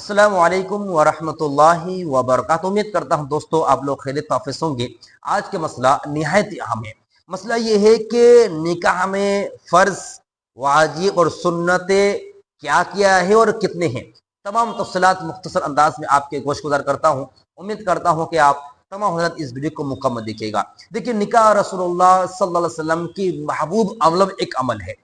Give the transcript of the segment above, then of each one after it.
السلام علیکم ورحمۃ اللہ وبرکاتہ۔ امید کرتا ہوں دوستو آپ لوگ خیریت حافظ ہوں گے۔ آج کا مسئلہ نہایت اہم ہے۔ مسئلہ یہ ہے کہ نکاح میں فرض، واجب اور سنتیں کیا کیا ہے اور کتنے ہیں۔ تمام تفصیلات مختصر انداز میں آپ کے گوش گزار کرتا ہوں۔ امید کرتا ہوں کہ آپ تمام حضرات اس ویڈیو کو مکمل دیکھیے گا۔ دیکھیے، نکاح رسول اللہ صلی اللہ علیہ وسلم کی محبوب عمل ایک عمل ہے،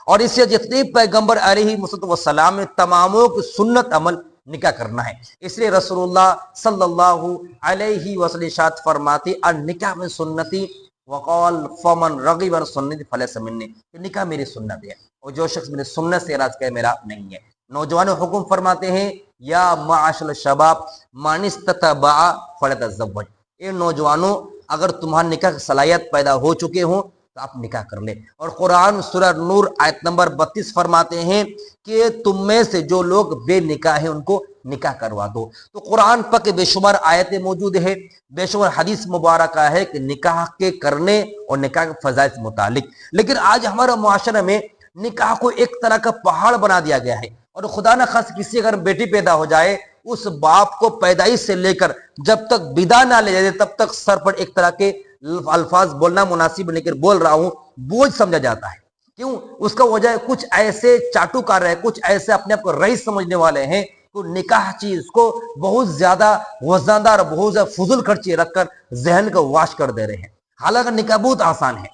اور اس سے جتنے پیغمبر علیہ السلام تماموں کی سنت عمل نکاح کرنا ہے۔ اس لیے رسول اللہ صلی اللہ علیہ وسلم ارشاد فرماتے النکاح من سنتی وقال فمن رغب عن سنتی فلیس منی، نکاح میری سنت ہے اور جو شخص میری سنت سے اعراض کرے میرا نہیں ہے۔ نوجوانوں حکم فرماتے ہیں یا معاشر الشباب من استطاع فلیتزوج، اے نوجوانوں اگر تمہارا نکاح کی صلاحیت پیدا ہو چکے ہوں تو آپ نکاح کر لیں۔ اور قرآن سورہ نور آیت نمبر 32 فرماتے ہیں کہ تم میں سے جو لوگ بے نکاح ہیں ان کو نکاح کروا دو۔ تو قرآن پاک بے شمار آیتیں موجود ہے، بے شمار حدیث مبارکہ ہے کہ نکاح کے کرنے اور نکاح کے فضائل سے متعلق۔ لیکن آج ہمارے معاشرے میں نکاح کو ایک طرح کا پہاڑ بنا دیا گیا ہے، اور خدا نہ خاص کسی اگر بیٹی پیدا ہو جائے، اس باپ کو پیدائش سے لے کر جب تک ودا نہ لے جائے تب تک سر پر ایک طرح کے الفاظ بولنا مناسب نہیں، بول رہا ہوں، بوجھ سمجھا جاتا ہے۔ کیوں؟ اس کا وجہ کچھ ایسے چاٹوکار ہے، کچھ ایسے اپنے آپ کو رئیس سمجھنے والے ہیں کہ نکاح چیز کو بہت زیادہ وزندار، بہت زیادہ فضول خرچی رکھ کر ذہن کو واش کر دے رہے ہیں۔ حالانکہ نکاح بہت آسان ہے۔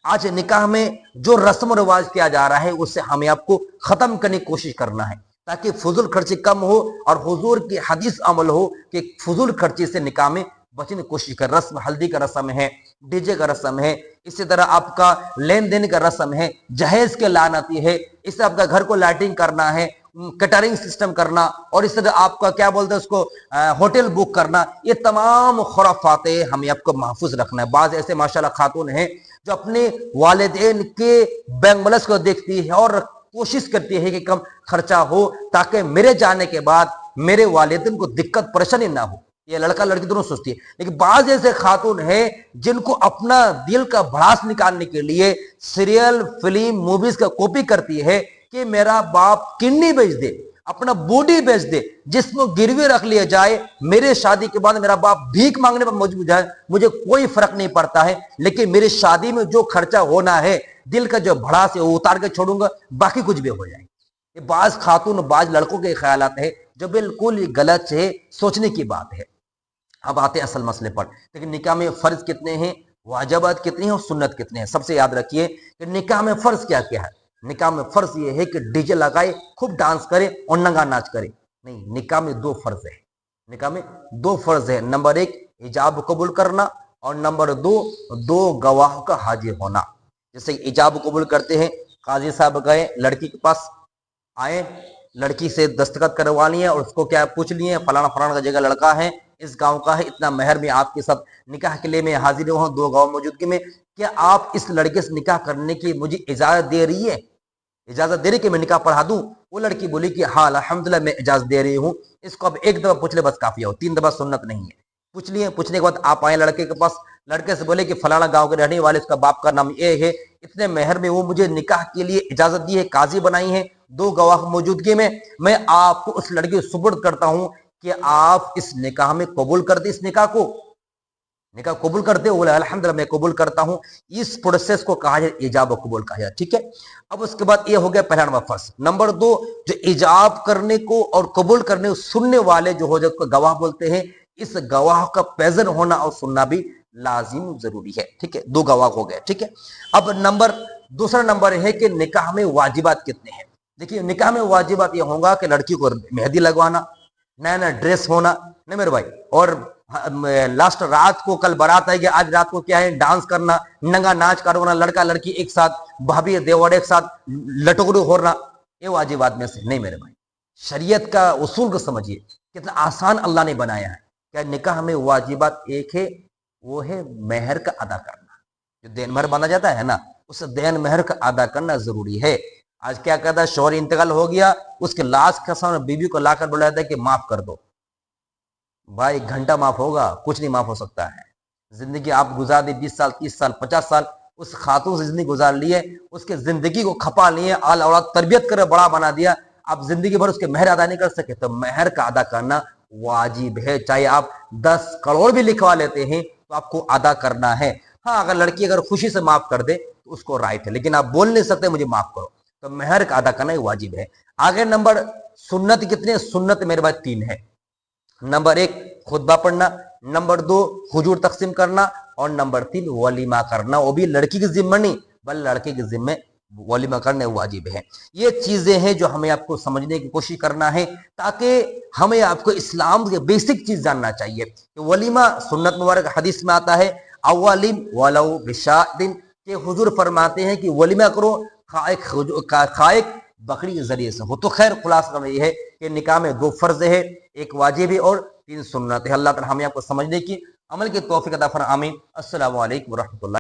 آج نکاح میں جو رسم و رواج کیا جا رہا ہے اس سے ہمیں آپ کو ختم کرنے کی کوشش کرنا ہے، تاکہ فضول خرچی کم ہو اور حضور کی حدیث عمل ہو کہ فضول خرچی سے نکاح میں بچنے کی کوشش کر۔ رسم ہلدی کا رسم ہے، ڈی جے کا رسم ہے، اسی طرح آپ کا لین دین کا رسم ہے، جہیز کے لعنتی ہے، اس سے آپ کا گھر کو لائٹنگ کرنا ہے، کیٹرنگ سسٹم کرنا، اور اس طرح آپ کا کیا بولتے ہیں اس کو ہوٹل بک کرنا، یہ تمام خرافات ہمیں آپ کو محفوظ رکھنا ہے۔ بعض ایسے ماشاءاللہ خاتون ہیں جو اپنے والدین کے بینک بیلنس کو دیکھتی ہے اور کوشش کرتی ہے کہ کم خرچہ ہو تاکہ میرے جانے کے بعد میرے والدین کو دقت پریشانی نہ ہو۔ یہ لڑکا لڑکی دونوں سوچتی ہے، لیکن بعض ایسے خاتون ہیں جن کو اپنا دل کا بھڑاس نکالنے کے لیے سیریل، فلم، موویز کا کاپی کرتی ہے کہ میرا باپ کنڈی بیچ دے، اپنا بوڈی بیچ دے، جسم کو گروی رکھ لیا جائے، میرے شادی کے بعد میرا باپ بھیک مانگنے پر مجبور جائے، مجھے کوئی فرق نہیں پڑتا ہے، لیکن میری شادی میں جو خرچہ ہونا ہے، دل کا جو بھڑاس ہے وہ اتار کے چھوڑوں گا، باقی کچھ بھی ہو جائے۔ یہ بعض خاتون، بعض لڑکوں کے خیالات ہیں جو بالکل غلط ہے، سوچنے کی بات ہے۔ اب آتے اصل مسئلے پر۔ لیکن نکاح میں فرض کتنے ہیں، واجبات کتنے ہیں اور سنت کتنے ہیں۔ سب سے یاد رکھیے کہ نکاح میں فرض کیا کیا ہے۔ نکاح میں فرض یہ ہے کہ ڈی جے لگائے، خوب ڈانس کرے اور ننگا ناچ کرے، نہیں۔ نکاح میں دو فرض ہے، نکاح میں دو فرض ہے۔ نمبر ایک ایجاب قبول کرنا، اور نمبر دو گواہ کا حاضر ہونا۔ جیسے ایجاب قبول کرتے ہیں، قاضی صاحب گئے لڑکی کے پاس، آئے، لڑکی سے دستخط کروا لیے اور اس کو کیا پوچھ لیے فلانا فلانا کا جگہ لڑکا ہے، اس گاؤں کا ہے، اتنا مہر میں آپ کے ساتھ نکاح کے لیے میں حاضر ہوں دو گواہ موجودگی میں، کیا آپ اس لڑکے سے نکاح کرنے کی مجھے اجازت دے رہی ہے، اجازت دے رہی کہ میں نکاح پڑھا دوں؟ وہ لڑکی بولی کہ ہاں الحمدللہ میں اجازت دے رہی ہوں۔ اس کو اب ایک دفعہ پوچھ لے بس کافی ہو، 3 دفعہ سنت نہیں ہے۔ پوچھ لیے، پوچھنے کے بعد آپ آئے لڑکے کے پاس، لڑکے سے بولے کہ فلانا گاؤں کے رہنے والے، اس کا باپ کا نام یہ ہے، اتنے مہر میں وہ مجھے نکاح کے لیے اجازت دی ہے، قاضی بنائی ہے دو گواہ موجودگی میں آپ کو اس لڑکی کو سپرد کرتا ہوں کہ آپ اس نکاح میں قبول کرتے، اس نکاح کو نکاح قبول کرتے ہو؟ الحمدللہ میں قبول کرتا ہوں۔ اس پروسیس کو کہا جائے ایجاب و قبول کہا جائے، ٹھیک ہے۔ اب اس کے بعد یہ ہو گیا پہلا نمبر فرض۔ نمبر 2 جو ایجاب کرنے کو اور قبول کرنے کو سننے والے جو ہو جائے اس کو گواہ بولتے ہیں۔ اس گواہ کا پیزن ہونا اور سننا بھی لازم ضروری ہے، ٹھیک ہے۔ 2 گواہ ہو گئے، ٹھیک ہے۔ اب دوسرا نمبر ہے کہ نکاح میں واجبات کتنے ہیں۔ دیکھیے نکاح میں واجبات یہ ہوگا کہ لڑکی کو مہندی لگوانا، نیا نیا ڈریس ہونا، نہیں میرے بھائی، اور لاسٹ رات کو، کل بارات آئے گی، آج رات کو کیا ہے ڈانس کرنا، ننگا ناچ کروانا، لڑکا لڑکی ایک ساتھ، بھابھی دیور ایک ساتھ لٹکڑو ہونا، یہ واجبات میں سے نہیں میرے بھائی۔ شریعت کا اصول کو سمجھیے کتنا آسان اللہ نے بنایا ہے۔ کیا نکاح میں واجبات ایک ہے، وہ ہے مہر کا ادا کرنا۔ جو دین مہر باندھا جاتا ہے نا، اس دین مہر کا ادا کرنا ضروری ہے۔ آج کیا کہتا ہے، شوہر انتقال ہو گیا، اس کے لاش کے سامنے بیوی کو لا کر بلایا جاتا ہے کہ معاف کر دو۔ بھائی گھنٹہ معاف ہوگا، کچھ نہیں معاف ہو سکتا ہے۔ زندگی آپ گزار دی 20 سال، 30 سال، 50 سال اس خاتون سے زندگی گزار لیے، اس کے زندگی کو کھپا لیے، آل اولاد تربیت کر بڑا بنا دیا، آپ زندگی بھر اس کے مہر ادا نہیں کر سکے تو مہر کا ادا کرنا واجب ہے، چاہے آپ 10 کروڑ بھی لکھوا لیتے ہیں تو آپ کو ادا کرنا ہے۔ ہاں اگر لڑکی اگر خوشی سے معاف کر دے تو اس کو رائٹ ہے، لیکن آپ بول نہیں سکتے مجھے معاف کرو، تو مہر کا ادا کرنا واجب ہے۔ آگے نمبر سنت کتنے؟ سنت میرے پاس 3 ہے۔ نمبر 1 خطبہ پڑھنا، نمبر 2 حجور تقسیم کرنا، اور نمبر 3 ولیمہ کرنا، وہ بھی لڑکی کی ذمہ نہیں بلکہ لڑکے کی ذمہ ولیمہ کرنا واجب ہے۔ یہ چیزیں ہیں جو ہمیں آپ کو سمجھنے کی کوشش کرنا ہے، تاکہ ہمیں آپ کو اسلام کے بیسک چیز جاننا چاہیے کہ ولیمہ سنت مبارک حدیث میں آتا ہے اولم ولو بشاء، کہ حضور فرماتے ہیں کہ ولیمہ کرو خائق بکری کے ذریعے سے ہو۔ تو خیر خلاصہ یہ ہے کہ نکاح میں 2 فرض ہے، 1 واجب ہے اور 3 سنت ہے۔ اللہ تعالی ہمیں آپ کو سمجھنے کی عمل کی توفیق عطا فرمائے، آمین۔ السلام علیکم ورحمۃ اللہ۔